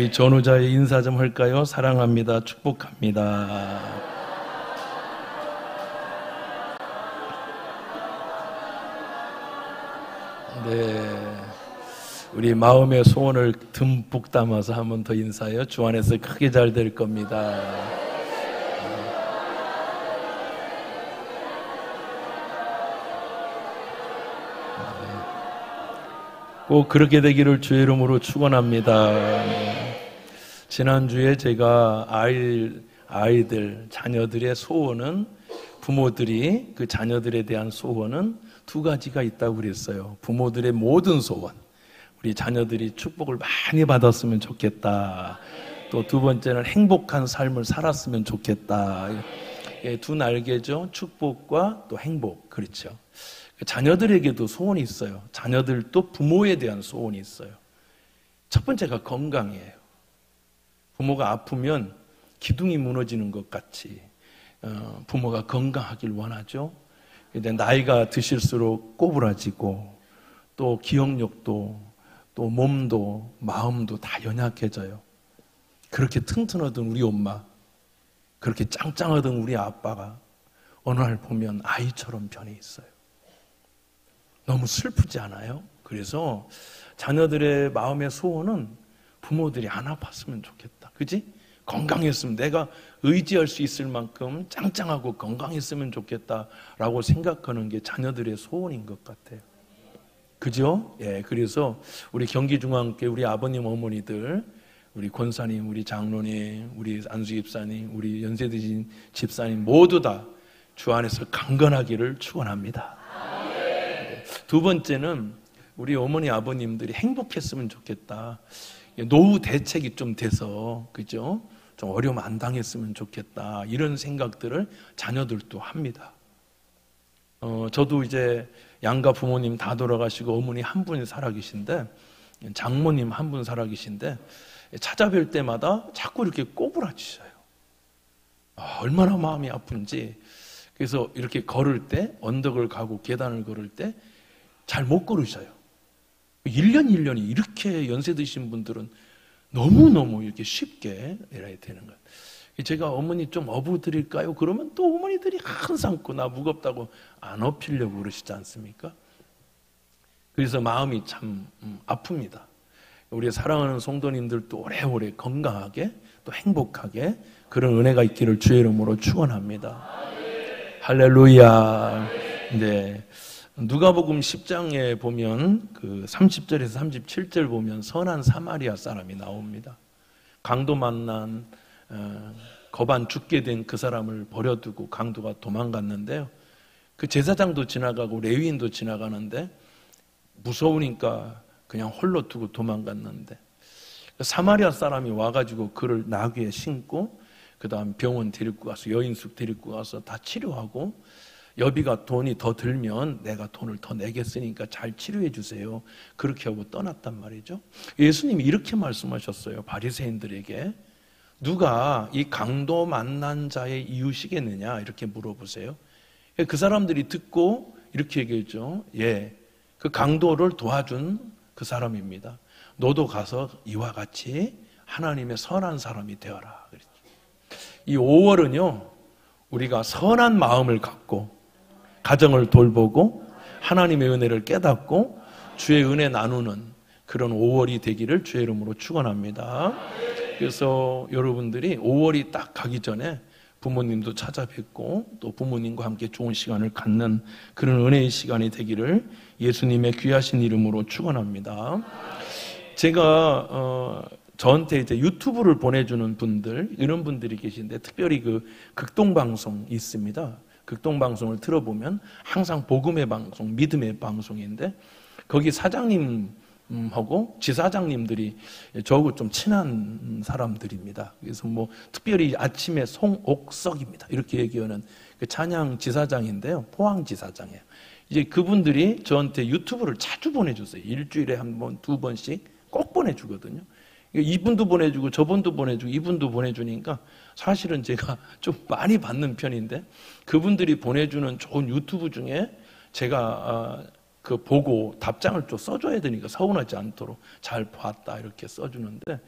우리 전우자의 인사 좀 할까요? 사랑합니다. 축복합니다. 네, 우리 마음의 소원을 듬뿍 담아서 한 번 더 인사해요. 주 안에서 크게 잘 될 겁니다. 꼭 그렇게 되기를 주의 이름으로 축원합니다. 지난주에 제가 아이들, 자녀들의 소원은, 부모들이 그 자녀들에 대한 소원은 두 가지가 있다고 그랬어요. 부모들의 모든 소원, 우리 자녀들이 축복을 많이 받았으면 좋겠다. 또 두 번째는 행복한 삶을 살았으면 좋겠다. 두 날개죠. 축복과 또 행복. 그렇죠. 자녀들에게도 소원이 있어요. 자녀들도 부모에 대한 소원이 있어요. 첫 번째가 건강이에요. 부모가 아프면 기둥이 무너지는 것 같이 부모가 건강하길 원하죠. 근데 나이가 드실수록 꼬부라지고 또 기억력도 또 몸도 마음도 다 연약해져요. 그렇게 튼튼하던 우리 엄마, 그렇게 짱짱하던 우리 아빠가 어느 날 보면 아이처럼 변해 있어요. 너무 슬프지 않아요? 그래서 자녀들의 마음의 소원은 부모들이 안 아팠으면 좋겠다. 그지? 건강했으면, 내가 의지할 수 있을 만큼 짱짱하고 건강했으면 좋겠다라고 생각하는 게 자녀들의 소원인 것 같아요. 그죠? 예, 그래서 우리 경기중앙교회 우리 아버님 어머니들, 우리 권사님, 우리 장로님, 우리 안수 집사님, 우리 연세 드신 집사님 모두 다 주 안에서 강건하기를 축원합니다. 두 번째는 우리 어머니 아버님들이 행복했으면 좋겠다. 노후 대책이 좀 돼서, 그죠? 좀 어려움 안 당했으면 좋겠다. 이런 생각들을 자녀들도 합니다. 저도 이제 양가 부모님 다 돌아가시고 어머니 한 분이 살아계신데, 장모님 한 분 살아계신데, 찾아뵐 때마다 자꾸 이렇게 꼬부라지셔요. 얼마나 마음이 아픈지. 그래서 이렇게 걸을 때, 언덕을 가고 계단을 걸을 때 잘 못 걸으셔요. 1년이 이렇게 연세 드신 분들은 너무너무 이렇게 쉽게 내려야 되는 거예요. 제가 어머니 좀 업어드릴까요? 그러면 또 어머니들이 항상 나 무겁다고 안 업히려고 그러시지 않습니까? 그래서 마음이 참 아픕니다. 우리 사랑하는 성도님들도 오래오래 건강하게 또 행복하게 그런 은혜가 있기를 주의 이름으로 축원합니다. 할렐루야. 네. 누가복음 10장에 보면 그 30절에서 37절 보면 선한 사마리아 사람이 나옵니다. 강도 만난 거반 죽게 된 그 사람을 버려두고 강도가 도망갔는데요. 그 제사장도 지나가고 레위인도 지나가는데 무서우니까 그냥 홀로 두고 도망갔는데, 사마리아 사람이 와가지고 그를 나귀에 신고 그 다음 병원 데리고 가서 여인숙 데리고 가서 다 치료하고, 여비가 돈이 더 들면 내가 돈을 더 내겠으니까 잘 치료해 주세요. 그렇게 하고 떠났단 말이죠. 예수님이 이렇게 말씀하셨어요. 바리새인들에게 누가 이 강도 만난 자의 이웃이겠느냐 이렇게 물어보세요. 그 사람들이 듣고 이렇게 얘기했죠. 예, 그 강도를 도와준 그 사람입니다. 너도 가서 이와 같이 하나님의 선한 사람이 되어라. 그랬죠. 이 5월은요, 우리가 선한 마음을 갖고 가정을 돌보고 하나님의 은혜를 깨닫고 주의 은혜 나누는 그런 5월이 되기를 주의 이름으로 축원합니다. 그래서 여러분들이 5월이 딱 가기 전에 부모님도 찾아뵙고 또 부모님과 함께 좋은 시간을 갖는 그런 은혜의 시간이 되기를 예수님의 귀하신 이름으로 축원합니다. 제가 저한테 이제 유튜브를 보내주는 분들, 이런 분들이 계신데, 특별히 그 극동방송 있습니다. 극동방송을 들어보면 항상 복음의 방송, 믿음의 방송인데, 거기 사장님하고 지사장님들이 저하고 좀 친한 사람들입니다. 그래서 뭐 특별히 아침에 송옥석입니다 이렇게 얘기하는 그 찬양 지사장인데요, 포항 지사장이에요. 이제 그분들이 저한테 유튜브를 자주 보내주세요. 일주일에 한 번, 두 번씩 꼭 보내주거든요. 이분도 보내주고 저분도 보내주고 이분도 보내주니까 사실은 제가 좀 많이 받는 편인데, 그분들이 보내주는 좋은 유튜브 중에 제가 그 보고 답장을 좀 써줘야 되니까 서운하지 않도록 잘 봤다 이렇게 써주는데,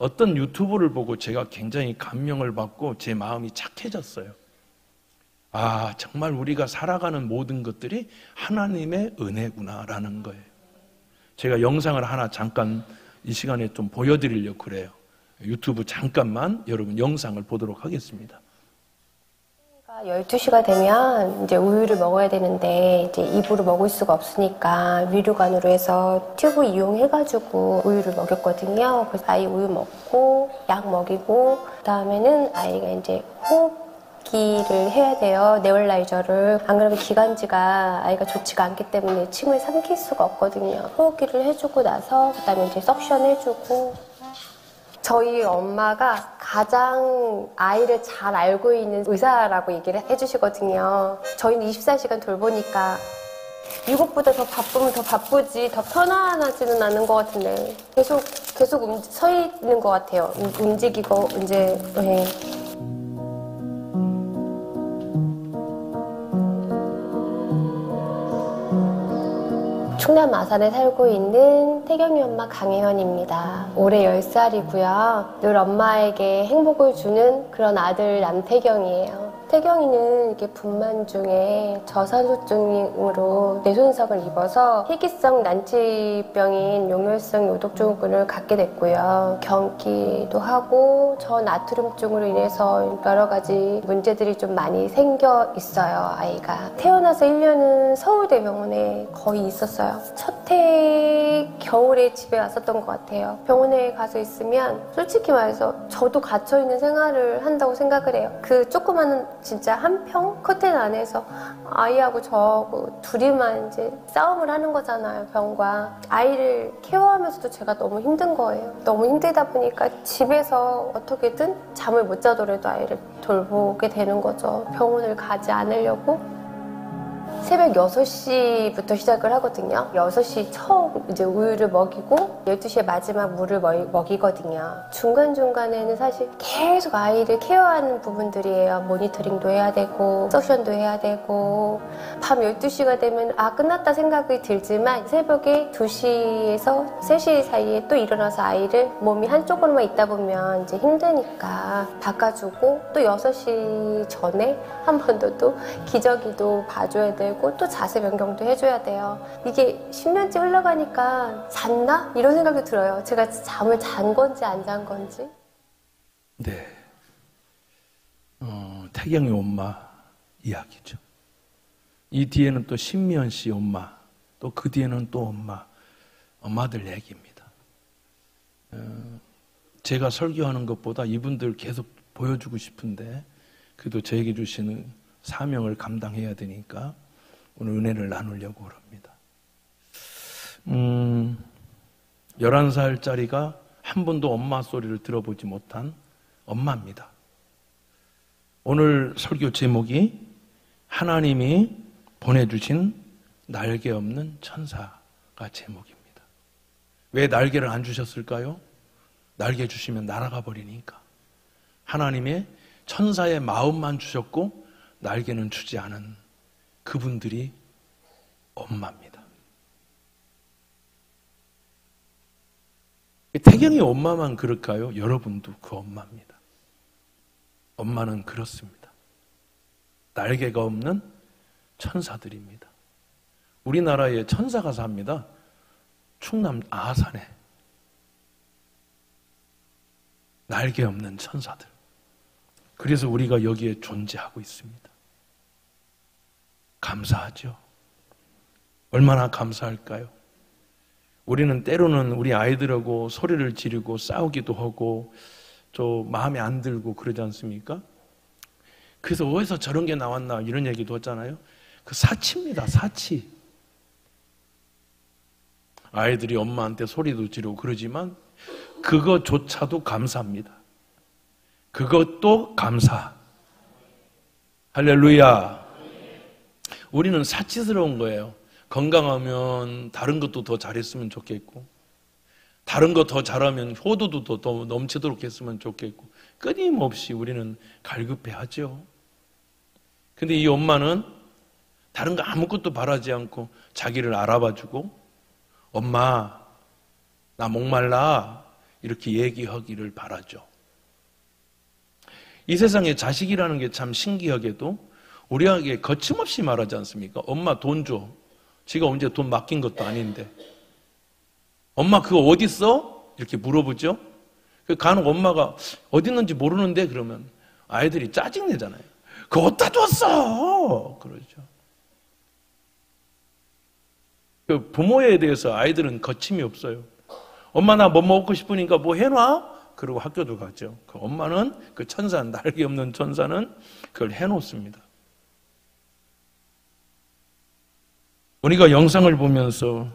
어떤 유튜브를 보고 제가 굉장히 감명을 받고 제 마음이 착해졌어요. 아, 정말 우리가 살아가는 모든 것들이 하나님의 은혜구나라는 거예요. 제가 영상을 하나 잠깐 이 시간에 좀 보여드리려고 그래요. 유튜브 잠깐만 여러분 영상을 보도록 하겠습니다. 12시가 되면 이제 우유를 먹어야 되는데 이제 입으로 먹을 수가 없으니까 위로관으로 해서 튜브 이용해가지고 우유를 먹였거든요. 그래서 아이 우유 먹고 약 먹이고 그다음에는 아이가 이제 호흡기를 해야 돼요. 네얼라이저를. 안 그러면 기관지가 아이가 좋지가 않기 때문에 침을 삼킬 수가 없거든요. 호흡기를 해주고 나서 그다음에 이제 석션 해주고. 저희 엄마가 가장 아이를 잘 알고 있는 의사라고 얘기를 해주시거든요. 저희는 24시간 돌보니까 이것보다 더 바쁘면 더 바쁘지 더 편안하지는 않은 것 같은데 계속 서 있는 것 같아요. 움직이고 이제 네. 충남 아산에 살고 있는 태경이 엄마 강혜연입니다. 올해 10살이고요. 늘 엄마에게 행복을 주는 그런 아들 남태경이에요. 태경이는 이렇게 분만 중에 저산소증으로 뇌손상을 입어서 희귀성 난치병인 용혈성 요독증후군을 갖게 됐고요. 경기도 하고 저나트륨증으로 인해서 여러 가지 문제들이 좀 많이 생겨 있어요, 아이가. 태어나서 1년은 서울대병원에 거의 있었어요. 첫해 겨울에 집에 왔었던 것 같아요. 병원에 가서 있으면 솔직히 말해서 저도 갇혀있는 생활을 한다고 생각을 해요. 그 조그마한 진짜 한 평 커튼 안에서 아이하고 저하고 둘이만 이제 싸움을 하는 거잖아요, 병과. 아이를 케어하면서도 제가 너무 힘든 거예요. 너무 힘들다 보니까 집에서 어떻게든 잠을 못 자더라도 아이를 돌보게 되는 거죠. 병원을 가지 않으려고. 새벽 6시부터 시작을 하거든요. 6시 처음 이제 우유를 먹이고 12시에 마지막 물을 먹이거든요. 중간중간에는 사실 계속 아이를 케어하는 부분들이에요. 모니터링도 해야 되고 석션도 해야 되고 밤 12시가 되면 끝났다 생각이 들지만 새벽에 2시에서 3시 사이에 또 일어나서 아이를 몸이 한쪽으로만 있다 보면 이제 힘드니까 바꿔주고 또 6시 전에 한 번 더 또 기저귀도 봐줘야 되고 또 자세 변경도 해줘야 돼요. 이게 10년째 흘러가니까 잤나? 이런 생각이 들어요. 제가 잠을 잔 건지 안 잔 건지. 네, 태경이 엄마 이야기죠. 이 뒤에는 또 신미연 씨 엄마, 또 그 뒤에는 또 엄마들 얘기입니다. 제가 설교하는 것보다 이분들 계속 보여주고 싶은데 그래도 저에게 주시는 사명을 감당해야 되니까 오늘 은혜를 나누려고 합니다. 11살짜리가 한 번도 엄마 소리를 들어보지 못한 엄마입니다. 오늘 설교 제목이 하나님이 보내주신 날개 없는 천사가 제목입니다. 왜 날개를 안 주셨을까요? 날개 주시면 날아가 버리니까. 하나님의 천사의 마음만 주셨고 날개는 주지 않은 그분들이 엄마입니다. 태경이 엄마만 그럴까요? 여러분도 그 엄마입니다. 엄마는 그렇습니다. 날개가 없는 천사들입니다. 우리나라에 천사가 삽니다. 충남 아산에. 날개 없는 천사들. 그래서 우리가 여기에 존재하고 있습니다. 감사하죠. 얼마나 감사할까요? 우리는 때로는 우리 아이들하고 소리를 지르고 싸우기도 하고 저 마음에 안 들고 그러지 않습니까? 그래서 어디서 저런 게 나왔나 이런 얘기도 했잖아요. 그 사치입니다. 사치. 아이들이 엄마한테 소리도 지르고 그러지만 그것조차도 감사합니다. 그것도 감사. 할렐루야. 우리는 사치스러운 거예요. 건강하면 다른 것도 더 잘했으면 좋겠고 다른 거 더 잘하면 효도도 더 넘치도록 했으면 좋겠고 끊임없이 우리는 갈급해하죠. 근데 이 엄마는 다른 거 아무것도 바라지 않고 자기를 알아봐주고 엄마 나 목말라 이렇게 얘기하기를 바라죠. 이 세상에 자식이라는 게 참 신기하게도 우리에게 거침없이 말하지 않습니까? 엄마 돈 줘. 지가 언제 돈 맡긴 것도 아닌데. 엄마 그거 어디 있어? 이렇게 물어보죠. 간혹 엄마가 어디 있는지 모르는데 그러면 아이들이 짜증내잖아요. 그거 어디다 뒀어? 그러죠. 그 부모에 대해서 아이들은 거침이 없어요. 엄마 나 뭐 먹고 싶으니까 뭐 해놔? 그리고 학교도 가죠. 그 엄마는 그 천사, 날개 없는 천사는 그걸 해놓습니다. 우리가 영상을 보면서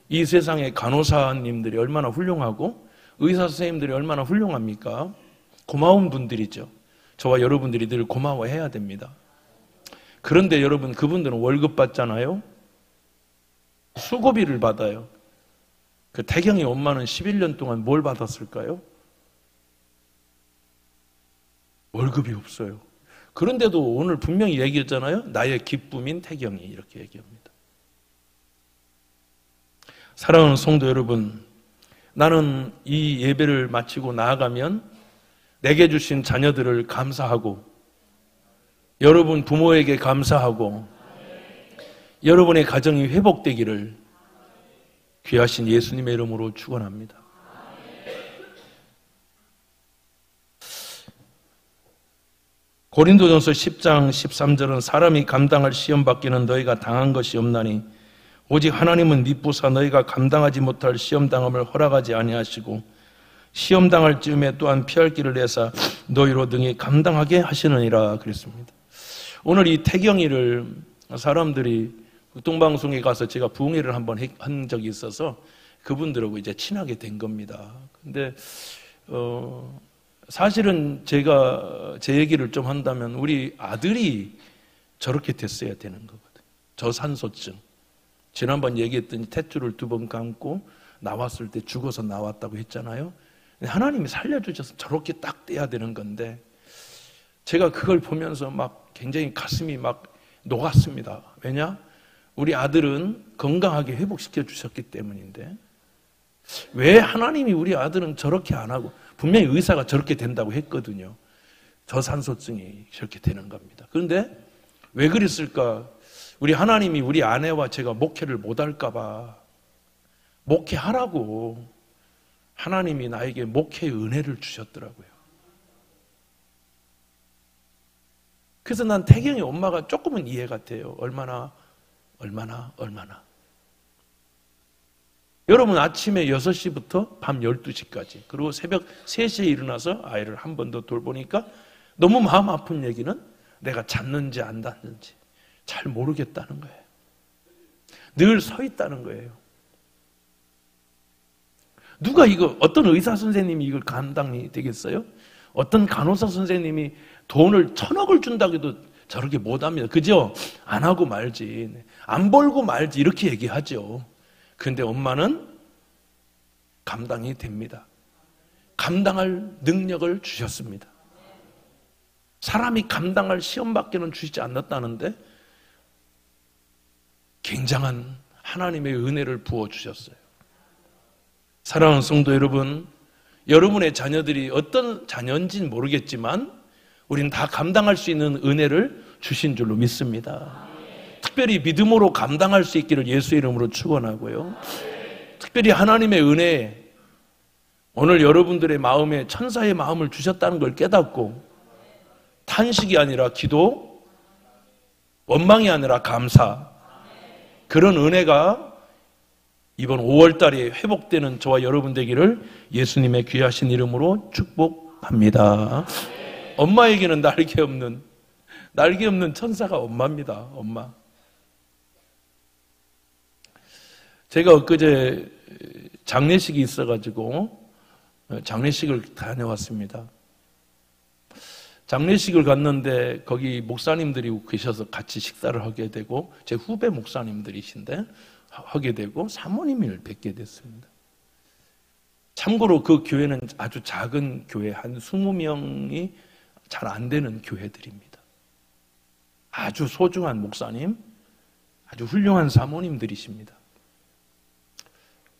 이 세상의 간호사님들이 얼마나 훌륭하고 의사 선생님들이 얼마나 훌륭합니까? 고마운 분들이죠. 저와 여러분들이 늘 고마워해야 됩니다. 그런데 여러분, 그분들은 월급 받잖아요. 수고비를 받아요. 그 태경이 엄마는 11년 동안 뭘 받았을까요? 월급이 없어요. 그런데도 오늘 분명히 얘기했잖아요. 나의 기쁨인 태경이, 이렇게 얘기합니다. 사랑하는 성도 여러분, 나는 이 예배를 마치고 나아가면 내게 주신 자녀들을 감사하고, 여러분 부모에게 감사하고, 여러분의 가정이 회복되기를 귀하신 예수님의 이름으로 축원합니다. 고린도전서 10장 13절은 사람이 감당할 시험 받기는 너희가 당한 것이 없나니 오직 하나님은 미쁘사 너희가 감당하지 못할 시험 당함을 허락하지 아니하시고 시험 당할 즈음에 또한 피할 길을 내사 너희로 등이 감당하게 하시느니라 그랬습니다. 오늘 이 태경이를 사람들이 동방송에 가서 제가 부흥회를 한번 한 적이 있어서 그분들하고 이제 친하게 된 겁니다. 근데 사실은 제가 제 얘기를 좀 한다면 우리 아들이 저렇게 됐어야 되는 거거든요. 저산소증. 지난번 얘기했더니 탯줄을 2번 감고 나왔을 때 죽어서 나왔다고 했잖아요. 하나님이 살려주셔서 저렇게 딱 떼야 되는 건데 제가 그걸 보면서 막 굉장히 가슴이 막 녹았습니다. 왜냐? 우리 아들은 건강하게 회복시켜 주셨기 때문인데 왜 하나님이 우리 아들은 저렇게 안 하고, 분명히 의사가 저렇게 된다고 했거든요. 저산소증이 저렇게 되는 겁니다. 그런데 왜 그랬을까? 우리 하나님이 우리 아내와 제가 목회를 못할까 봐 목회하라고 하나님이 나에게 목회의 은혜를 주셨더라고요. 그래서 난 태경이 엄마가 조금은 이해가 돼요. 얼마나. 여러분 아침에 6시부터 밤 12시까지 그리고 새벽 3시에 일어나서 아이를 한 번 더 돌보니까 너무 마음 아픈 얘기는 내가 잤는지 안 잤는지 잘 모르겠다는 거예요. 늘 서 있다는 거예요. 누가 이거, 어떤 의사 선생님이 이걸 감당이 되겠어요? 어떤 간호사 선생님이 돈을 1,000억을 준다고 해도 저렇게 못합니다. 그죠? 안 하고 말지, 안 벌고 말지 이렇게 얘기하죠. 그런데 엄마는 감당이 됩니다. 감당할 능력을 주셨습니다. 사람이 감당할 시험밖에는 주시지 않았다는데 굉장한 하나님의 은혜를 부어주셨어요. 사랑하는 성도 여러분, 여러분의 자녀들이 어떤 자녀인지는 모르겠지만 우리는 다 감당할 수 있는 은혜를 주신 줄로 믿습니다. 특별히 믿음으로 감당할 수 있기를 예수의 이름으로 축원하고요. 특별히 하나님의 은혜, 오늘 여러분들의 마음에 천사의 마음을 주셨다는 걸 깨닫고 탄식이 아니라 기도, 원망이 아니라 감사, 그런 은혜가 이번 5월 달에 회복되는 저와 여러분 되기를 예수님의 귀하신 이름으로 축복합니다. 엄마에게는 날개 없는 천사가 엄마입니다. 엄마. 제가 엊그제 장례식이 있어가지고 장례식을 다녀왔습니다. 장례식을 갔는데 거기 목사님들이 계셔서 같이 식사를 하게 되고 제 후배 목사님들이신데 하게 되고 사모님을 뵙게 됐습니다. 참고로 그 교회는 아주 작은 교회, 한 20명이 잘 안 되는 교회들입니다. 아주 소중한 목사님, 아주 훌륭한 사모님들이십니다.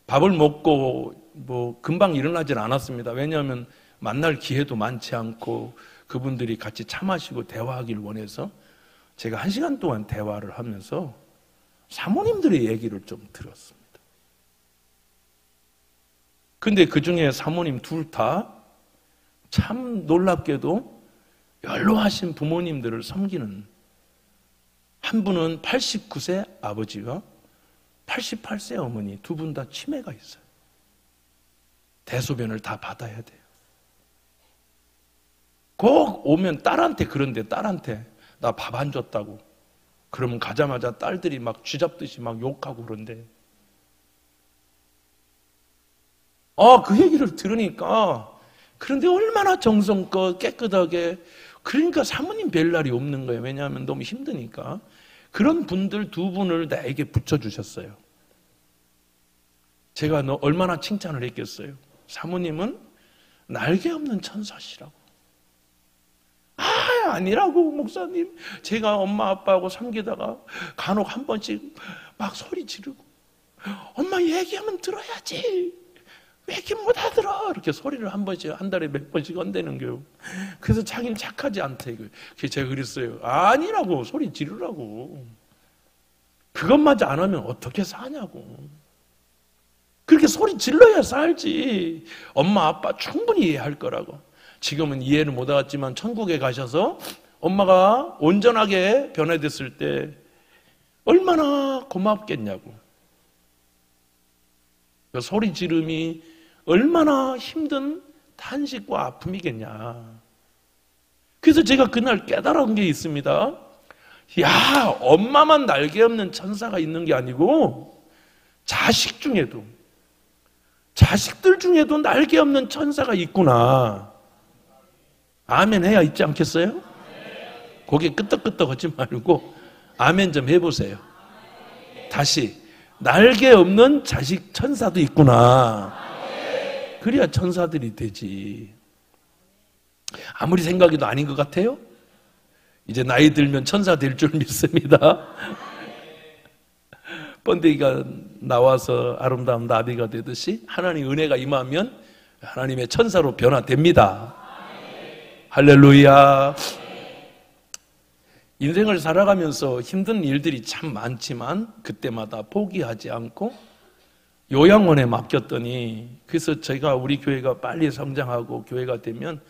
밥을 먹고 금방 일어나질 않았습니다. 왜냐하면 만날 기회도 많지 않고 그분들이 같이 차 마시고 대화하길 원해서 제가 1시간 동안 대화를 하면서 사모님들의 얘기를 좀 들었습니다. 근데 그 중에 사모님 둘 다 참 놀랍게도 연로하신 부모님들을 섬기는, 한 분은 89세 아버지와 88세 어머니 두 분 다 치매가 있어요. 대소변을 다 받아야 돼요. 꼭 오면 딸한테 그런데 딸한테 나 밥 안 줬다고 그러면 가자마자 딸들이 막 쥐잡듯이 막 욕하고 그런데 그 얘기를 들으니까 그런데 얼마나 정성껏 깨끗하게, 그러니까 사모님 뵐 날이 없는 거예요. 왜냐하면 너무 힘드니까. 그런 분들 두 분을 나에게 붙여주셨어요. 제가 너 얼마나 칭찬을 했겠어요. 사모님은 날개 없는 천사시라고. 아니라고 목사님. 제가 엄마 아빠하고 섬기다가 간혹 한 번씩 막 소리 지르고 엄마 얘기하면 들어야지. 왜 이렇게 못 알아들어? 이렇게 소리를 한 번씩, 한 달에 몇 번씩 언대는 거예요. 그래서 자기는 착하지 않다 이거예요. 그래서 제가 그랬어요. 아니라고, 소리 지르라고. 그것마저 안 하면 어떻게 사냐고. 그렇게 소리 질러야 살지. 엄마 아빠 충분히 이해할 거라고. 지금은 이해를 못 하겠지만 천국에 가셔서 엄마가 온전하게 변화됐을 때 얼마나 고맙겠냐고. 그 소리 지름이 얼마나 힘든 탄식과 아픔이겠냐. 그래서 제가 그날 깨달은 게 있습니다. 야, 엄마만 날개 없는 천사가 있는 게 아니고 자식들 중에도 날개 없는 천사가 있구나. 아멘 해야 있지 않겠어요? 고개 끄덕끄덕 하지 말고 아멘 좀 해보세요. 다시, 날개 없는 자식 천사도 있구나. 그래야 천사들이 되지. 아무리 생각해도 아닌 것 같아요? 이제 나이 들면 천사 될 줄 믿습니다. 번데기가 나와서 아름다운 나비가 되듯이 하나님의 은혜가 임하면 하나님의 천사로 변화됩니다. 할렐루야. 인생을 살아가면서 힘든 일들이 참 많지만 그때마다 포기하지 않고 요양원에 맡겼더니, 그래서 제가 우리 교회가 빨리 성장하고 교회가 되면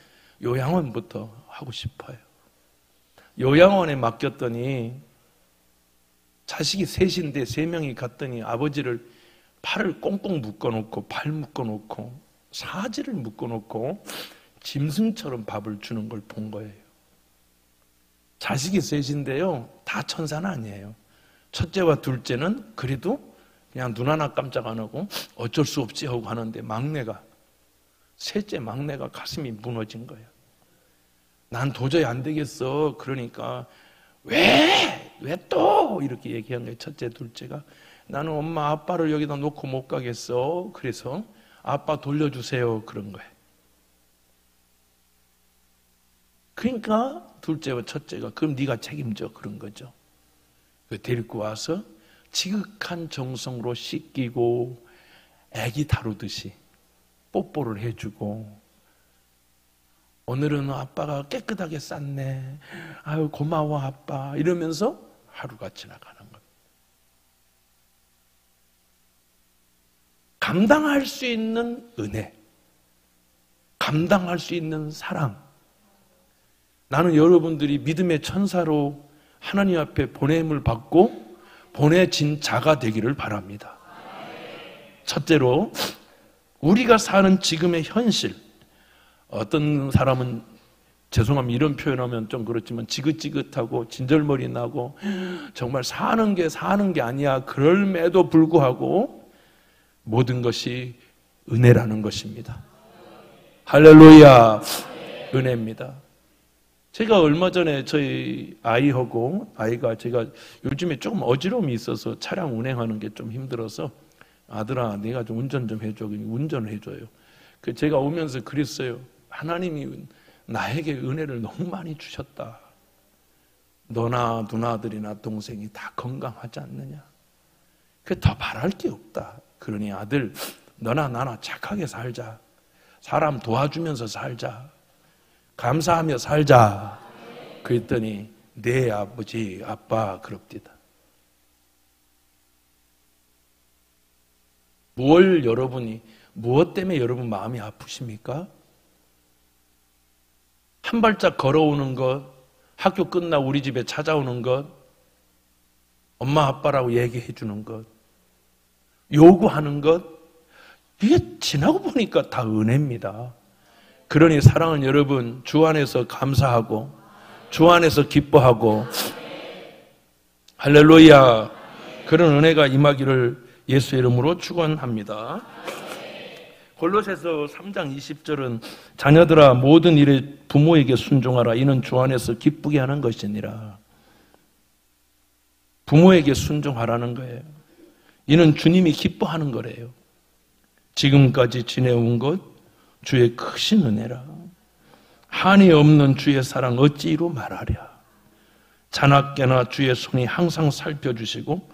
요양원부터 하고 싶어요. 요양원에 맡겼더니 자식이 셋인데 3명이 갔더니 아버지를 팔을 꽁꽁 묶어놓고 발 묶어놓고 사지를 묶어놓고 짐승처럼 밥을 주는 걸 본 거예요. 자식이 셋인데요, 다 천사는 아니에요. 첫째와 둘째는 그래도 그냥 눈 하나 깜짝 안 하고 어쩔 수 없지 하고 하는데 셋째 막내가 가슴이 무너진 거예요. 난 도저히 안 되겠어. 그러니까 왜 또 이렇게 얘기한 거예요. 첫째 둘째가 나는 엄마 아빠를 여기다 놓고 못 가겠어. 그래서 아빠 돌려주세요. 그런 거예요. 그러니까 둘째와 첫째가 그럼 네가 책임져. 그런 거죠. 데리고 와서 지극한 정성으로 씻기고 애기 다루듯이 뽀뽀를 해주고, 오늘은 아빠가 깨끗하게 쌌네. 아유 고마워 아빠. 이러면서 하루가 지나가는 겁니다. 감당할 수 있는 은혜, 감당할 수 있는 사랑. 나는 여러분들이 믿음의 천사로 하나님 앞에 보냄을 받고 보내진 자가 되기를 바랍니다. 첫째로, 우리가 사는 지금의 현실. 어떤 사람은, 죄송합니다, 이런 표현하면 좀 그렇지만 지긋지긋하고 진절머리 나고 정말 사는 게 아니야. 그럴매도 불구하고 모든 것이 은혜라는 것입니다. 할렐루야. 은혜입니다. 제가 얼마 전에 저희 아이가 제가 요즘에 조금 어지러움이 있어서 차량 운행하는 게 좀 힘들어서, 아들아 내가 좀 운전 좀 해줘. 운전을 해줘요. 제가 오면서 그랬어요. 하나님이 나에게 은혜를 너무 많이 주셨다. 너나 누나들이나 동생이 다 건강하지 않느냐. 더 바랄 게 없다. 그러니 아들, 너나 나나 착하게 살자. 사람 도와주면서 살자. 감사하며 살자. 그랬더니 내 아버지, 아빠 그럽디다. 무엇 때문에 여러분 마음이 아프십니까? 한 발짝 걸어오는 것, 학교 끝나 우리 집에 찾아오는 것, 엄마 아빠라고 얘기해 주는 것, 요구하는 것, 이게 지나고 보니까 다 은혜입니다. 그러니 사랑하는 여러분, 주 안에서 감사하고 주 안에서 기뻐하고 할렐루야, 그런 은혜가 임하기를 예수의 이름으로 축원합니다. 골로새서 3장 20절은 자녀들아 모든 일에 부모에게 순종하라. 이는 주 안에서 기쁘게 하는 것이니라. 부모에게 순종하라는 거예요. 이는 주님이 기뻐하는 거래요. 지금까지 지내온 것 주의 크신 은혜라. 한이 없는 주의 사랑 어찌 이루 말하랴. 자나깨나 주의 손이 항상 살펴주시고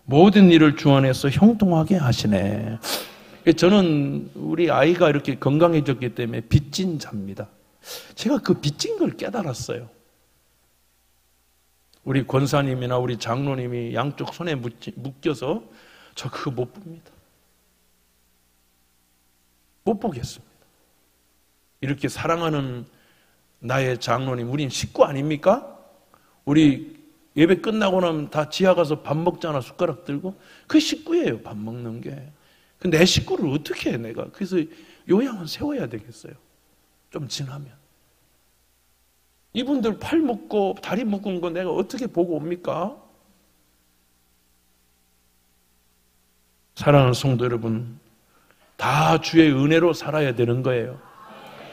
모든 일을 주 안에서 형통하게 하시네. 저는 우리 아이가 이렇게 건강해졌기 때문에 빚진 자입니다. 제가 그 빚진 걸 깨달았어요. 우리 권사님이나 우리 장로님이 양쪽 손에 묶여서 저 그거 못 봅니다. 못 보겠습니다. 이렇게 사랑하는 나의 장로님, 우린 식구 아닙니까? 우리 예배 끝나고 나면 다 지하 가서 밥 먹잖아, 숟가락 들고. 그 식구예요, 밥 먹는 게. 내 식구를 어떻게 해, 내가. 그래서 요양은 세워야 되겠어요. 좀 지나면. 이분들 팔 묶고 다리 묶은 거 내가 어떻게 보고 옵니까? 사랑하는 성도 여러분, 다 주의 은혜로 살아야 되는 거예요.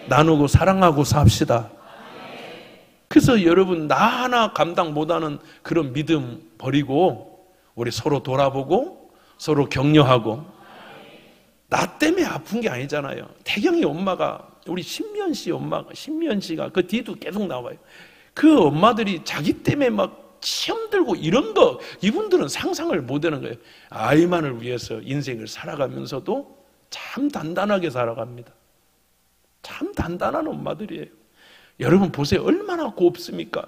나누고 사랑하고 삽시다. 그래서 여러분, 나 하나 감당 못하는 그런 믿음 버리고 우리 서로 돌아보고 서로 격려하고. 나 때문에 아픈 게 아니잖아요. 태경이 엄마가, 우리 신미연 씨 엄마가, 신미연 씨가 그 뒤도 계속 나와요. 그 엄마들이 자기 때문에 막 시험 들고 이런 거, 이분들은 상상을 못 하는 거예요. 아이만을 위해서 인생을 살아가면서도 참 단단하게 살아갑니다. 참 단단한 엄마들이에요. 여러분 보세요. 얼마나 곱습니까?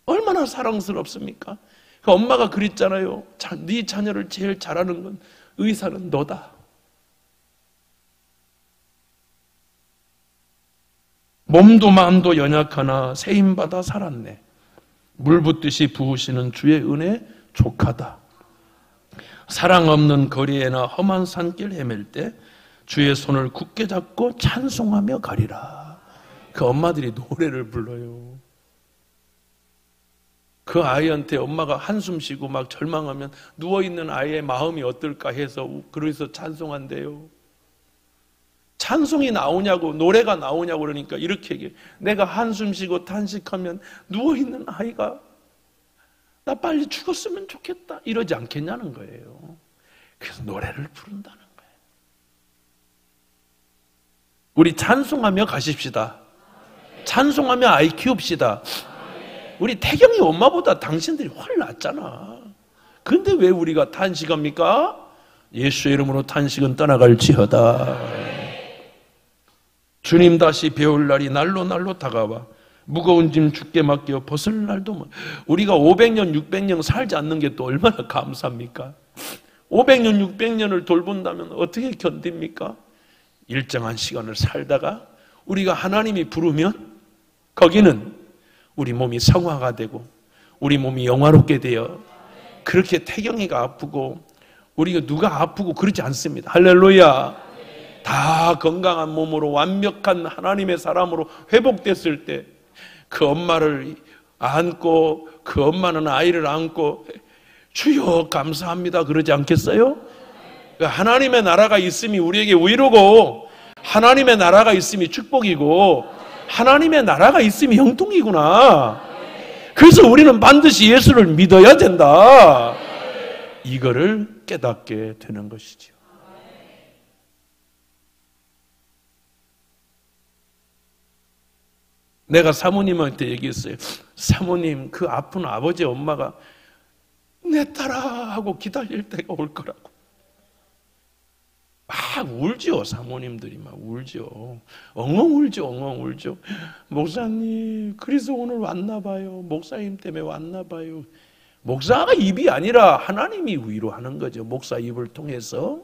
얼마나 사랑스럽습니까? 그 엄마가 그랬잖아요. 네 자녀를 제일 잘하는 건 의사는 너다. 몸도 마음도 연약하나 세임받아 살았네. 물 붓듯이 부으시는 주의 은혜 족하다. 사랑 없는 거리에나 험한 산길 헤맬 때 주의 손을 굳게 잡고 찬송하며 가리라. 그 엄마들이 노래를 불러요. 그 아이한테 엄마가 한숨 쉬고 막 절망하면 누워있는 아이의 마음이 어떨까 해서 그래서 찬송한대요. 찬송이 나오냐고, 노래가 나오냐고 그러니까 이렇게 얘기해. 내가 한숨 쉬고 탄식하면 누워있는 아이가 나 빨리 죽었으면 좋겠다 이러지 않겠냐는 거예요. 그래서 노래를 부른다는 거예요. 우리 찬송하며 가십시다. 찬송하며 아이 키웁시다. 우리 태경이 엄마보다 당신들이 훨 낫잖아. 근데 왜 우리가 탄식합니까? 예수의 이름으로 탄식은 떠나갈지어다. 주님 다시 배울 날이 날로 다가와 무거운 짐 주께 맡겨 벗을 날도 우리가 500년 600년 살지 않는 게 또 얼마나 감사합니까? 500년 600년을 돌본다면 어떻게 견딥니까? 일정한 시간을 살다가 우리가 하나님이 부르면 거기는 우리 몸이 성화가 되고 우리 몸이 영화롭게 되어 그렇게 태경이가 아프고 우리가 누가 아프고 그러지 않습니다. 할렐루야. 다 건강한 몸으로 완벽한 하나님의 사람으로 회복됐을 때 그 엄마를 안고 그 엄마는 아이를 안고 주여 감사합니다 그러지 않겠어요? 하나님의 나라가 있음이 우리에게 위로고 하나님의 나라가 있음이 축복이고 하나님의 나라가 있음이 형통이구나. 그래서 우리는 반드시 예수를 믿어야 된다. 이거를 깨닫게 되는 것이죠. 내가 사모님한테 얘기했어요. 사모님, 그 아픈 아버지 엄마가 내 딸아 하고 기다릴 때가 올 거라고. 막 울죠. 사모님들이 막 울죠. 엉엉 울죠. 엉엉 울죠. 목사님, 그래서 오늘 왔나 봐요. 목사님 때문에 왔나 봐요. 목사가 입이 아니라 하나님이 위로하는 거죠. 목사 입을 통해서.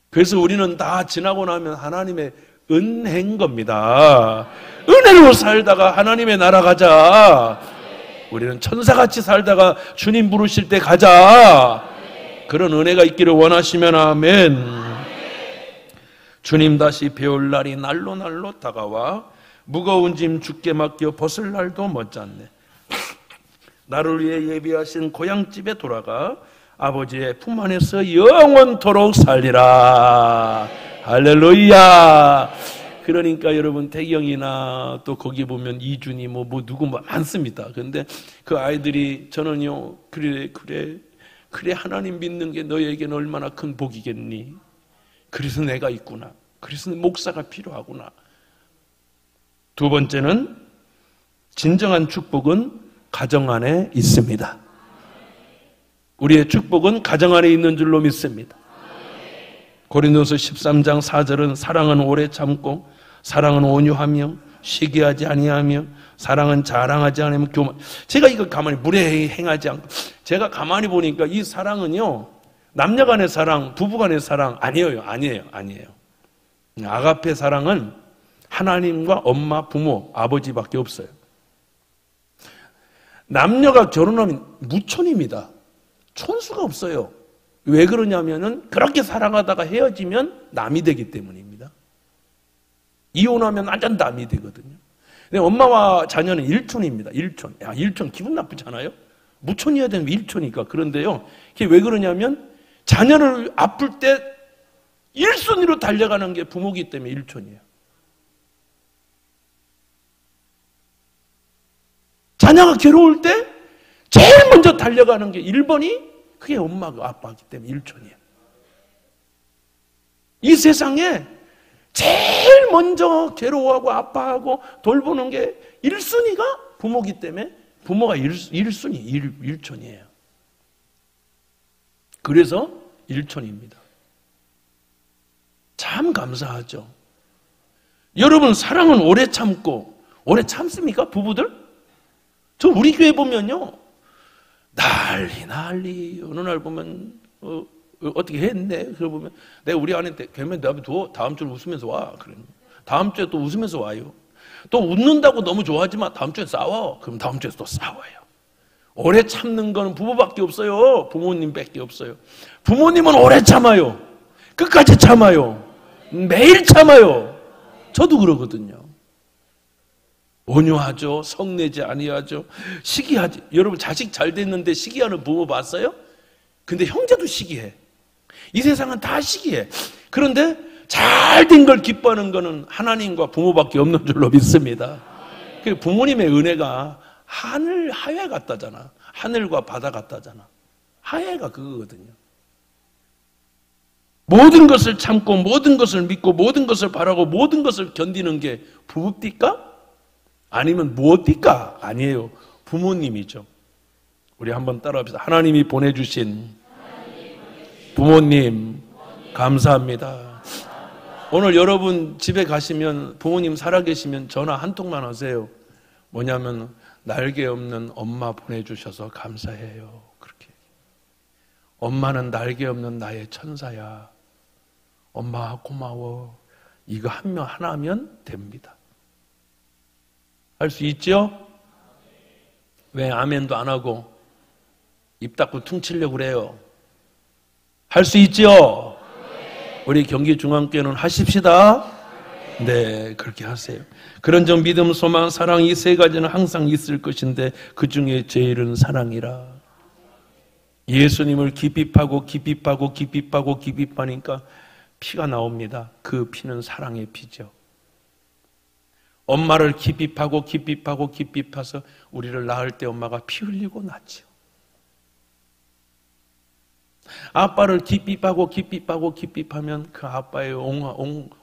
그래서 우리는 다 지나고 나면 하나님의 은혜인 겁니다. 은혜로 살다가 하나님의 나라 가자. 우리는 천사같이 살다가 주님 부르실 때 가자. 그런 은혜가 있기를 원하시면 아멘. 주님 다시 배울 날이 날로 다가와 무거운 짐 주께 맡겨 벗을 날도 못잤네. 나를 위해 예비하신 고향집에 돌아가 아버지의 품 안에서 영원토록 살리라. 할렐루야. 그러니까 여러분 태경이나 또 거기 보면 이준이 뭐 누구 많습니다. 그런데 그 아이들이 저는요 그래 하나님 믿는 게 너에게는 얼마나 큰 복이겠니? 그래서 내가 있구나. 그래서 목사가 필요하구나. 두 번째는 진정한 축복은 가정 안에 있습니다. 우리의 축복은 가정 안에 있는 줄로 믿습니다. 고린도서 13장 4절은 사랑은 오래 참고 사랑은 온유하며 시기하지 아니하며 사랑은 자랑하지 않으며 교만. 제가 이거 가만히 무례히 행하지 않고 제가 가만히 보니까 이 사랑은요 남녀 간의 사랑, 부부 간의 사랑 아니에요. 아가페 사랑은 하나님과 엄마, 부모, 아버지밖에 없어요. 남녀가 결혼하면 무촌입니다. 촌수가 없어요. 왜 그러냐면은 그렇게 사랑하다가 헤어지면 남이 되기 때문입니다. 이혼하면 완전 남이 되거든요. 근데 엄마와 자녀는 일촌입니다. 일촌. 야, 일촌 기분 나쁘잖아요? 무촌이어야 되는 일촌이니까. 그런데요, 이게 왜 그러냐면 자녀를 아플 때 1순위로 달려가는 게 부모기 때문에 일촌이에요. 자녀가 괴로울 때 제일 먼저 달려가는 게 1번이 그게 엄마가 아빠이기 때문에 일촌이에요. 이 세상에 제일 먼저 괴로워하고 아파하고 돌보는 게 1순위가 부모기 때문에 부모가 1순위, 1촌이에요. 그래서 1촌입니다. 참 감사하죠. 여러분 사랑은 오래 참고 오래 참습니까? 부부들? 저 우리 교회 보면요 난리 어느 날 보면 어떻게 했네. 그러 보면 내가 우리 아내한테 걔면 다음 주에 웃으면서 와. 그래. 다음 주에 또 웃으면서 와요. 또 웃는다고 너무 좋아하지만 다음 주에 싸워. 그럼 다음 주에 또 싸워요. 오래 참는 건 부부밖에 없어요. 부모님밖에 없어요. 부모님은 오래 참아요. 끝까지 참아요. 매일 참아요. 저도 그러거든요. 온유하죠. 성내지 아니하죠. 시기하지. 여러분 자식 잘 됐는데 시기하는 부모 봤어요? 근데 형제도 시기해. 이 세상은 다 시기해. 그런데 잘 된 걸 기뻐하는 거는 하나님과 부모밖에 없는 줄로 믿습니다. 부모님의 은혜가 하회 같다잖아. 하늘과 바다 같다잖아. 하회가 그거거든요. 모든 것을 참고 모든 것을 믿고 모든 것을 바라고 모든 것을 견디는 게 부부입니까? 아니면 무엇입니까? 아니에요. 부모님이죠. 우리 한번 따라합시다. 하나님이 보내주신 부모님 감사합니다. 오늘 여러분 집에 가시면 부모님 살아계시면 전화 한 통만 하세요. 뭐냐면 날개 없는 엄마 보내주셔서 감사해요. 그렇게. 엄마는 날개 없는 나의 천사야. 엄마 고마워. 이거 하나 하면 됩니다. 할 수 있죠? 왜 아멘도 안 하고 입 닫고 퉁치려고 그래요? 할 수 있죠? 우리 경기중앙교회는 하십시다. 네, 그렇게 하세요. 그런 점 믿음, 소망, 사랑 이 세 가지는 항상 있을 것인데 그 중에 제일은 사랑이라. 예수님을 깊이 파고 깊이파니까 피가 나옵니다. 그 피는 사랑의 피죠. 엄마를 깊이 파고 파서 우리를 낳을 때 엄마가 피 흘리고 낳죠. 아빠를 깊이 파고 파면 그 아빠의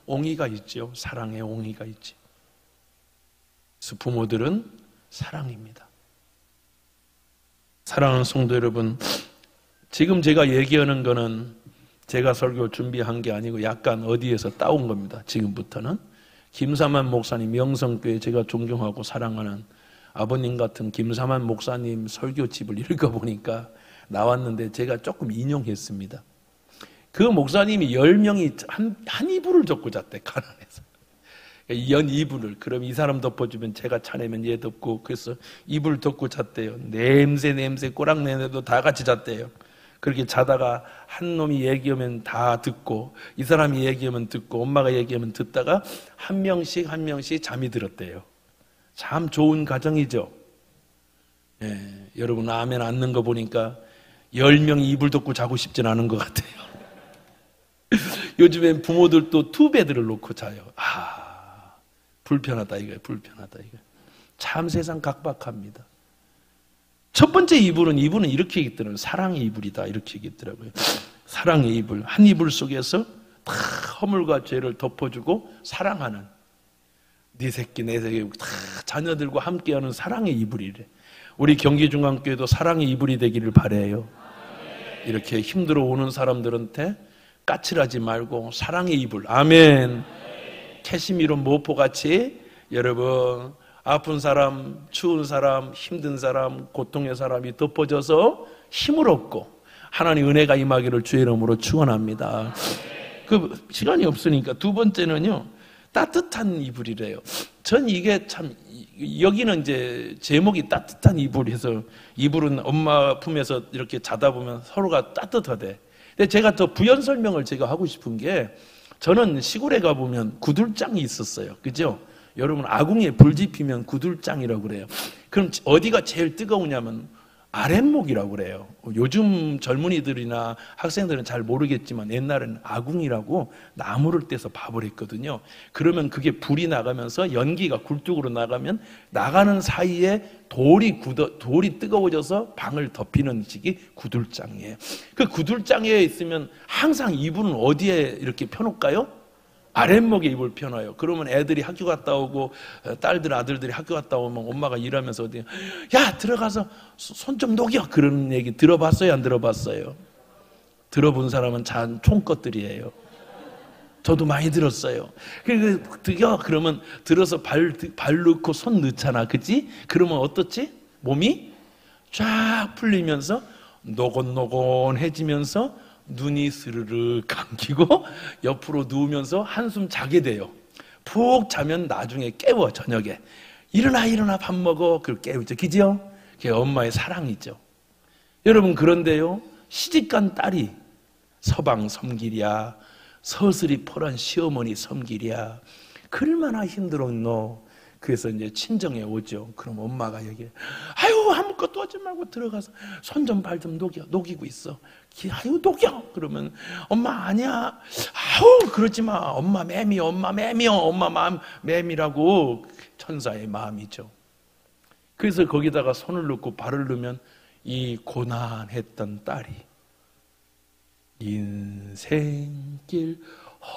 옹이가 있죠. 사랑의 옹이가 있죠. 그래서 부모들은 사랑입니다. 사랑하는 성도 여러분, 지금 제가 얘기하는 거는 제가 설교 준비한 게 아니고 약간 어디에서 따온 겁니다. 지금부터는. 김사만 목사님, 명성교회 제가 존경하고 사랑하는 아버님 같은 김사만 목사님 설교집을 읽어보니까 나왔는데 제가 조금 인용했습니다. 그 목사님이 10명이 한 이불을 덮고 잤대, 가난해서. 연 이불을. 그럼 이 사람 덮어주면 제가 차내면 얘 덮고, 그래서 이불 덮고 잤대요. 냄새 꼬랑내도 다 같이 잤대요. 그렇게 자다가 한 놈이 얘기하면 다 듣고, 이 사람이 얘기하면 듣고, 엄마가 얘기하면 듣다가 한 명씩 잠이 들었대요. 참 좋은 가정이죠. 예, 여러분 아멘 않는 거 보니까 10명이 이불 덮고 자고 싶진 않은 것 같아요. 요즘엔 부모들도 투베드를 놓고 자요. 불편하다 이거예요. 불편하다 이거. 참 세상 각박합니다. 첫 번째 이불은 이렇게 얘기했더라고요. 사랑의 이불이다 이렇게 얘기했더라고요. 사랑의 이불. 한 이불 속에서 다 허물과 죄를 덮어주고 사랑하는, 네 새끼 내 새끼 다 자녀들과 함께하는 사랑의 이불이래. 우리 경기중앙교회도 사랑의 이불이 되기를 바라요. 이렇게 힘들어 오는 사람들한테 까칠하지 말고 사랑의 이불. 아멘. 캐시미로 모포같이 여러분 아픈 사람, 추운 사람, 힘든 사람, 고통의 사람이 덮어져서 힘을 얻고 하나님 은혜가 임하기를 주의 이름으로 축원합니다. 그 시간이 없으니까 두 번째는요, 따뜻한 이불이래요. 전 이게 참, 여기는 이제 제목이 따뜻한 이불해서, 이불은 엄마 품에서 이렇게 자다 보면 서로가 따뜻하대. 근데 제가 더 부연 설명을 제가 하고 싶은 게, 저는 시골에 가보면 구들장이 있었어요. 그죠? 여러분 아궁이에 불 지피면 구들장이라고 그래요. 그럼 어디가 제일 뜨거우냐면 아랫목이라고 그래요. 요즘 젊은이들이나 학생들은 잘 모르겠지만 옛날에는 아궁이라고 나무를 떼서 밥을 했거든요. 그러면 그게 불이 나가면서 연기가 굴뚝으로 나가면 나가는 사이에 돌이 뜨거워져서 방을 덮이는 식이 구들장이에요. 그 구들장에 있으면 항상 이불은 어디에 이렇게 펴놓을까요? 아랫목에 이불 펴놔요. 그러면 애들이 학교 갔다 오고 딸들 아들들이 학교 갔다 오면 엄마가 일하면서 어디 야 들어가서 손 좀 녹여 그런 얘기 들어봤어요? 안 들어봤어요? 들어본 사람은 참 총것들이에요. 저도 많이 들었어요. 그러면 들어서 발 넣고 손 넣잖아, 그치? 그러면 어떻지? 몸이 쫙 풀리면서 노곤노곤해지면서 눈이 스르르 감기고 옆으로 누우면서 한숨 자게 돼요. 푹 자면 나중에 깨워, 저녁에. 일어나 밥 먹어. 그걸 깨우죠. 그죠? 그게 엄마의 사랑이죠. 여러분, 그런데요, 시집간 딸이 서방 섬길이야, 서슬이 포란 시어머니 섬길이야, 얼마나 힘들었노. 그래서 이제 친정에 오죠. 그럼 엄마가 얘기해. 아유, 아무것도 하지 말고 들어가서 손 좀 발 좀 녹이고 있어. 아유, 녹여. 그러면 엄마 아니야. 아유, 그러지 마. 엄마 매미요. 엄마 마음 매미라고. 천사의 마음이죠. 그래서 거기다가 손을 넣고 발을 넣으면 이 고난했던 딸이 인생길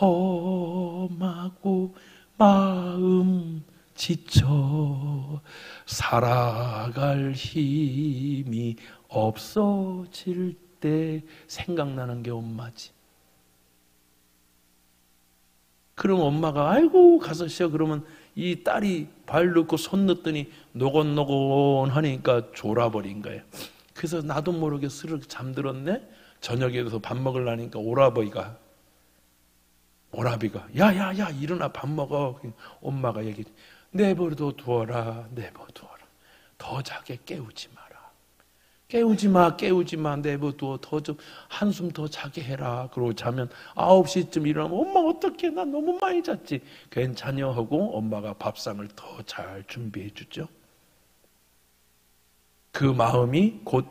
험하고 마음 지쳐 살아갈 힘이 없어질 때 생각나는 게 엄마지. 그럼 엄마가 아이고 가서 쉬어. 그러면 이 딸이 발 넣고 손 넣더니 노곤노곤 하니까 졸아버린 거예요. 그래서 나도 모르게 스르륵 잠들었네. 저녁에 가서 밥 먹으려니까 오라비가 야야야 일어나 밥 먹어. 엄마가 얘기해. 내버려 두어라. 더 자게 깨우지 마라. 깨우지 마. 내버려 두어. 더 좀 한숨 더 자게 해라. 그러고 자면 9시쯤 일어나면 엄마 어떡해. 나 너무 많이 잤지. 괜찮여 하고 엄마가 밥상을 더 잘 준비해 주죠. 그 마음이 곧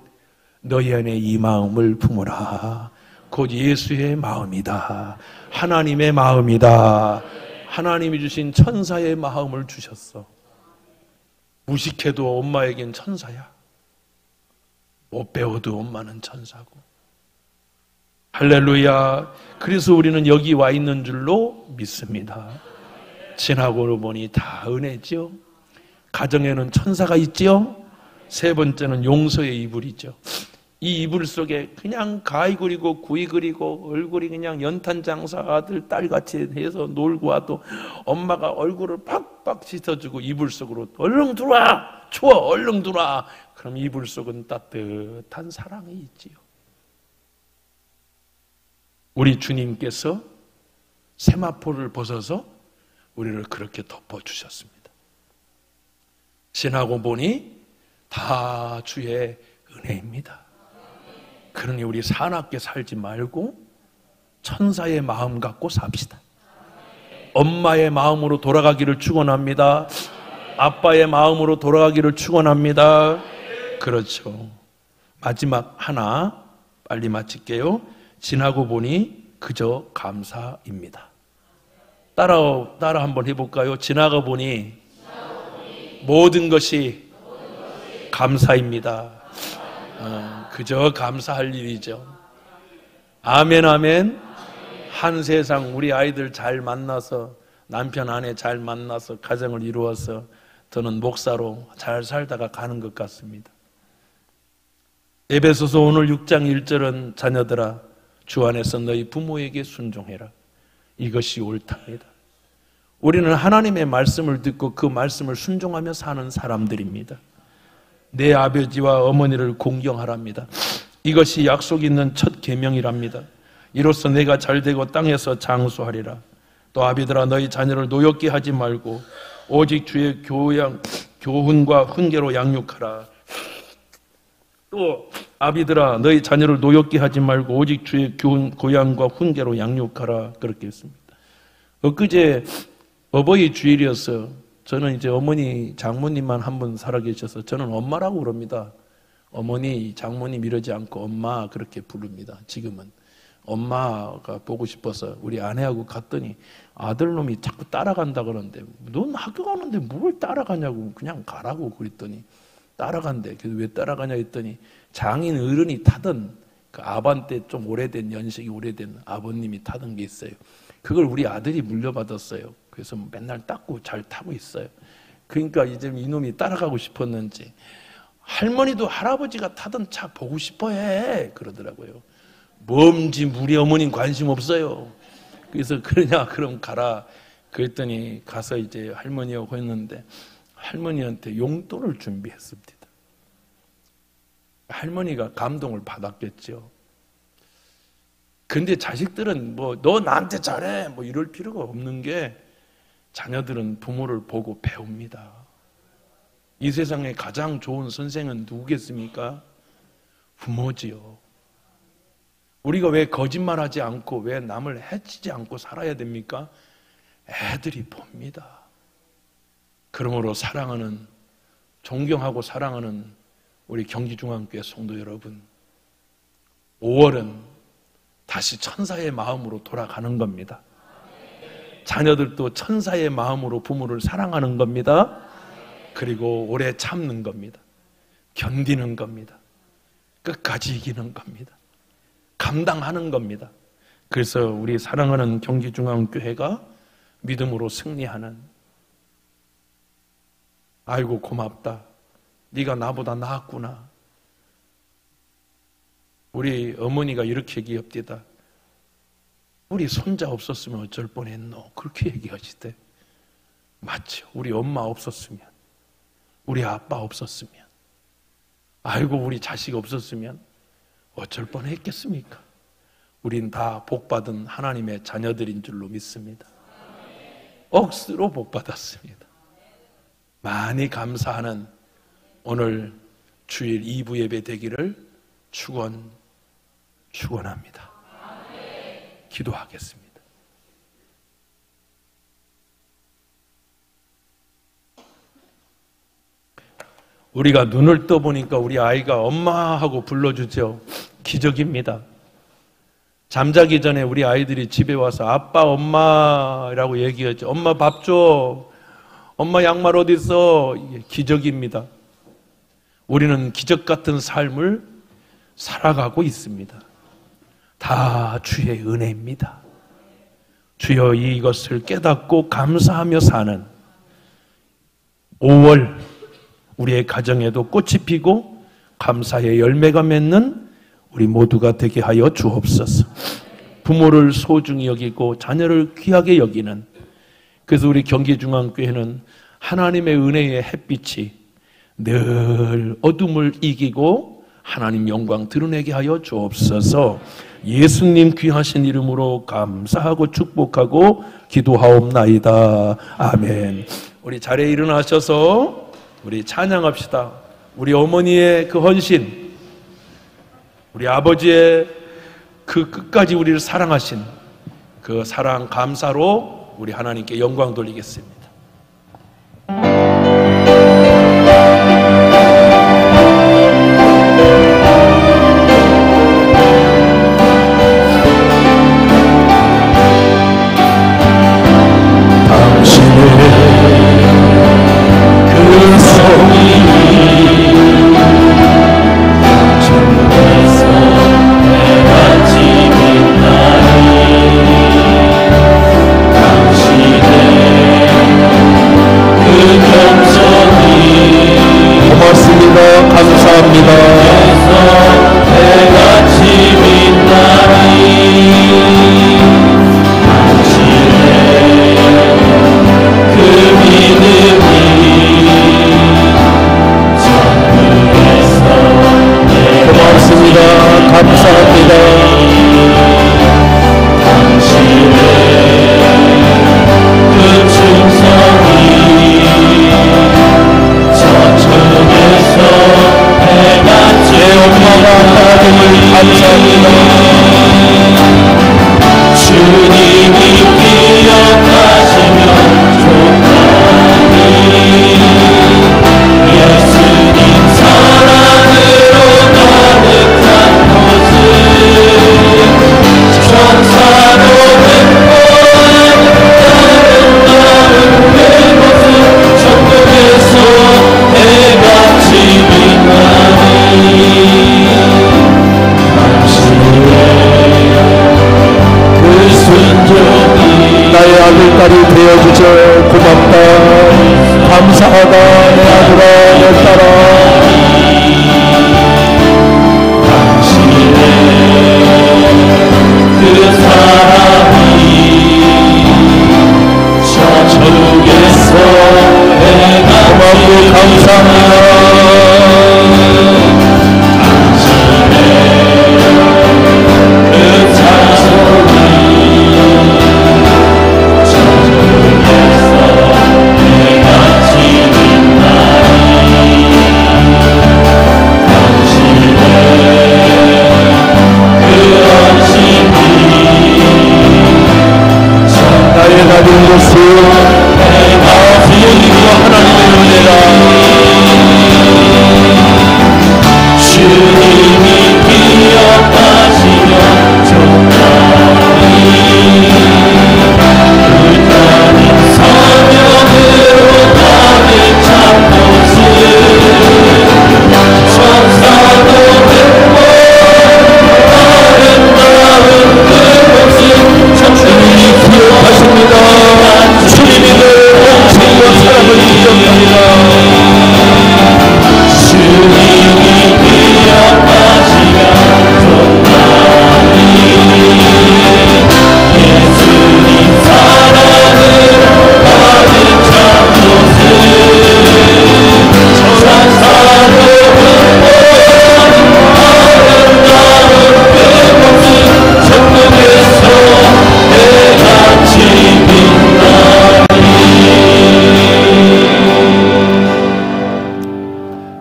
너희 안에 이 마음을 품으라. 곧 예수의 마음이다. 하나님의 마음이다. 하나님이 주신 천사의 마음을 주셨어. 무식해도 엄마에겐 천사야. 못 배워도 엄마는 천사고. 할렐루야. 그래서 우리는 여기 와 있는 줄로 믿습니다. 지나고 보니 다 은혜죠. 가정에는 천사가 있죠. 세 번째는 용서의 이불이죠. 이 이불 속에 그냥 가위 그리고 구이 그리고 얼굴이 그냥 연탄장사 아들 딸같이 해서 놀고 와도 엄마가 얼굴을 팍팍 씻어주고 이불 속으로 얼른 들어와, 추워, 얼른 들어와. 그럼 이불 속은 따뜻한 사랑이 있지요. 우리 주님께서 세마포를 벗어서 우리를 그렇게 덮어주셨습니다. 지나고 보니 다 주의 은혜입니다. 그러니 우리 사납게 살지 말고 천사의 마음 갖고 삽시다. 엄마의 마음으로 돌아가기를 축원합니다. 아빠의 마음으로 돌아가기를 축원합니다. 그렇죠. 마지막 하나 빨리 마칠게요. 지나고 보니 그저 감사입니다. 따라 한번 해볼까요? 지나가 보니 모든 것이 감사입니다. 그저 감사할 일이죠. 아멘, 아멘. 한 세상 우리 아이들 잘 만나서 남편 아내 잘 만나서 가정을 이루어서 저는 목사로 잘 살다가 가는 것 같습니다. 에베소서 오늘 6장 1절은 자녀들아 주 안에서 너희 부모에게 순종해라. 이것이 옳답니다. 우리는 하나님의 말씀을 듣고 그 말씀을 순종하며 사는 사람들입니다. 내 아버지와 어머니를 공경하랍니다. 이것이 약속 있는 첫 계명이랍니다. 이로써 내가 잘되고 땅에서 장수하리라. 또 아비들아 너희 자녀를 노엽게 하지 말고 오직 주의 교훈과 훈계로 양육하라. 또 아비들아 너희 자녀를 노엽게 하지 말고 오직 주의 교양과 훈계로 양육하라. 그렇게 했습니다. 엊그제 어버이 주일이어서 저는 이제 어머니 장모님만 한 분 살아계셔서 저는 엄마라고 그럽니다. 어머니 장모님 이러지 않고 엄마 그렇게 부릅니다. 지금은 엄마가 보고 싶어서 우리 아내하고 갔더니 아들놈이 자꾸 따라간다 그러는데 넌 학교 가는데 뭘 따라가냐고 그냥 가라고 그랬더니 따라간대. 그래서 왜 따라가냐 했더니 장인 어른이 타던 그 아반떼 좀 오래된 연식이 오래된 아버님이 타던 게 있어요. 그걸 우리 아들이 물려받았어요. 그래서 맨날 닦고 잘 타고 있어요. 그러니까 이제 이놈이 따라가고 싶었는지 할머니도 할아버지가 타던 차 보고 싶어 해 그러더라고요. 뭔지 우리 어머님 관심 없어요. 그래서 그러냐 그럼 가라 그랬더니 가서 이제 할머니하고 했는데 할머니한테 용돈을 준비했습니다. 할머니가 감동을 받았겠죠. 근데 자식들은 뭐 너 나한테 잘해 뭐 이럴 필요가 없는 게 자녀들은 부모를 보고 배웁니다. 이 세상에 가장 좋은 선생은 누구겠습니까? 부모지요. 우리가 왜 거짓말하지 않고 왜 남을 해치지 않고 살아야 됩니까? 애들이 봅니다. 그러므로 사랑하는 존경하고 사랑하는 우리 경기중앙교회 성도 여러분, 5월은 다시 천사의 마음으로 돌아가는 겁니다. 자녀들도 천사의 마음으로 부모를 사랑하는 겁니다. 그리고 오래 참는 겁니다. 견디는 겁니다. 끝까지 이기는 겁니다. 감당하는 겁니다. 그래서 우리 사랑하는 경기중앙교회가 믿음으로 승리하는, 아이고 고맙다. 네가 나보다 나았구나. 우리 어머니가 이렇게 얘기합니다. 우리 손자 없었으면 어쩔 뻔했노. 그렇게 얘기하시대. 맞죠. 우리 엄마 없었으면, 우리 아빠 없었으면, 아이고 우리 자식 없었으면 어쩔 뻔했겠습니까? 우린 다 복받은 하나님의 자녀들인 줄로 믿습니다. 억수로 복받았습니다. 많이 감사하는 오늘 주일 2부 예배 되기를 축원합니다. 기도하겠습니다. 우리가 눈을 떠보니까 우리 아이가 엄마 하고 불러주죠. 기적입니다. 잠자기 전에 우리 아이들이 집에 와서 아빠 엄마라고 얘기하죠. 엄마 밥 줘. 엄마 양말 어디 있어? 이게 기적입니다. 우리는 기적 같은 삶을 살아가고 있습니다. 다 주의 은혜입니다. 주여 이것을 깨닫고 감사하며 사는 5월 우리의 가정에도 꽃이 피고 감사의 열매가 맺는 우리 모두가 되게 하여 주옵소서. 부모를 소중히 여기고 자녀를 귀하게 여기는, 그래서 우리 경기중앙교회는 하나님의 은혜의 햇빛이 늘 어둠을 이기고 하나님 영광 드러내게 하여 주옵소서. 예수님 귀하신 이름으로 감사하고 축복하고 기도하옵나이다. 아멘. 우리 자리에 일어나셔서 우리 찬양합시다. 우리 어머니의 그 헌신, 우리 아버지의 그 끝까지 우리를 사랑하신 그 사랑 감사로 우리 하나님께 영광 돌리겠습니다.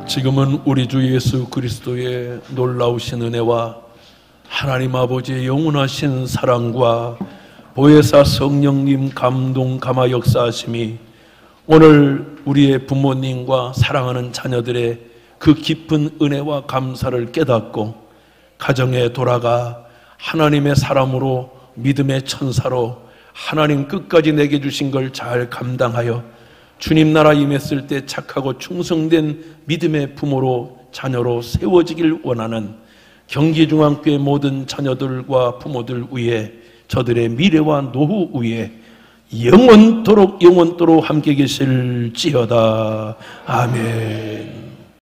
지금은 우리 주 예수 그리스도의 놀라우신 은혜와 하나님 아버지의 영원하신 사랑과 보혜사 성령님 감동 감화 역사하심이 오늘 우리의 부모님과 사랑하는 자녀들의 그 깊은 은혜와 감사를 깨닫고 가정에 돌아가 하나님의 사람으로 믿음의 천사로 하나님 끝까지 내게 주신 걸 잘 감당하여 주님 나라 임했을 때 착하고 충성된 믿음의 부모로 자녀로 세워지길 원하는 경기중앙교회 모든 자녀들과 부모들 위에 저들의 미래와 노후 위에 영원토록 함께 계실지어다. 아멘.